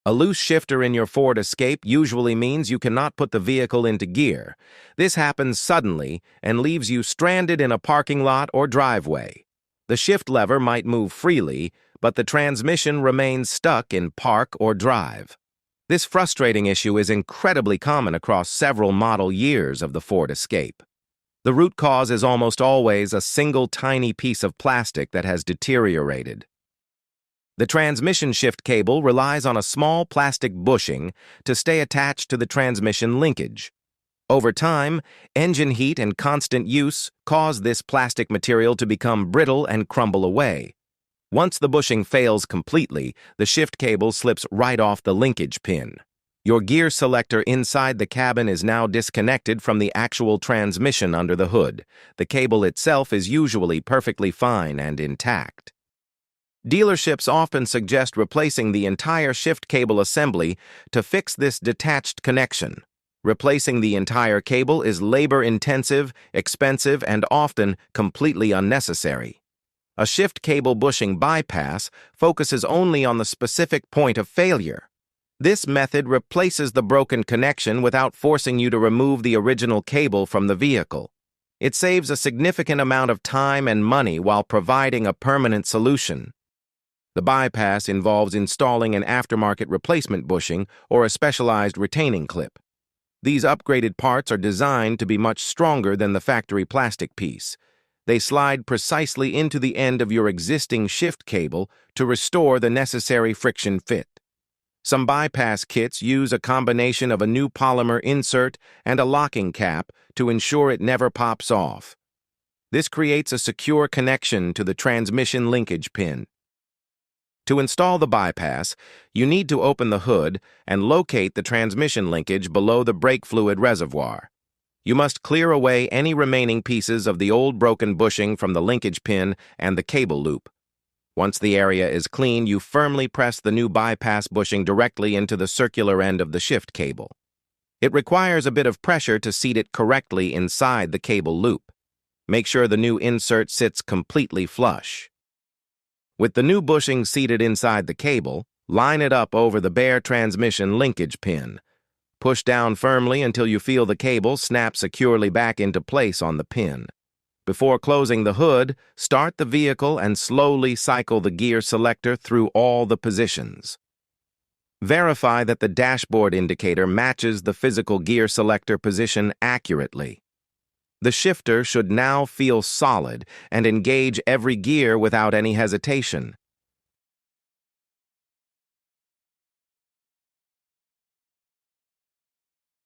A loose shifter in your Ford Escape usually means you cannot put the vehicle into gear. This happens suddenly and leaves you stranded in a parking lot or driveway. The shift lever might move freely, but the transmission remains stuck in park or drive. This frustrating issue is incredibly common across several model years of the Ford Escape. The root cause is almost always a single tiny piece of plastic that has deteriorated. The transmission shift cable relies on a small plastic bushing to stay attached to the transmission linkage. Over time, engine heat and constant use cause this plastic material to become brittle and crumble away. Once the bushing fails completely, the shift cable slips right off the linkage pin. Your gear selector inside the cabin is now disconnected from the actual transmission under the hood. The cable itself is usually perfectly fine and intact. Dealerships often suggest replacing the entire shift cable assembly to fix this detached connection. Replacing the entire cable is labor-intensive, expensive, and often completely unnecessary. A shift cable bushing bypass focuses only on the specific point of failure. This method replaces the broken connection without forcing you to remove the original cable from the vehicle. It saves a significant amount of time and money while providing a permanent solution. The bypass involves installing an aftermarket replacement bushing or a specialized retaining clip. These upgraded parts are designed to be much stronger than the factory plastic piece. They slide precisely into the end of your existing shift cable to restore the necessary friction fit. Some bypass kits use a combination of a new polymer insert and a locking cap to ensure it never pops off. This creates a secure connection to the transmission linkage pin. To install the bypass, you need to open the hood and locate the transmission linkage below the brake fluid reservoir. You must clear away any remaining pieces of the old broken bushing from the linkage pin and the cable loop. Once the area is clean, you firmly press the new bypass bushing directly into the circular end of the shift cable. It requires a bit of pressure to seat it correctly inside the cable loop. Make sure the new insert sits completely flush. With the new bushing seated inside the cable, line it up over the bare transmission linkage pin. Push down firmly until you feel the cable snap securely back into place on the pin. Before closing the hood, start the vehicle and slowly cycle the gear selector through all the positions. Verify that the dashboard indicator matches the physical gear selector position accurately. The shifter should now feel solid and engage every gear without any hesitation.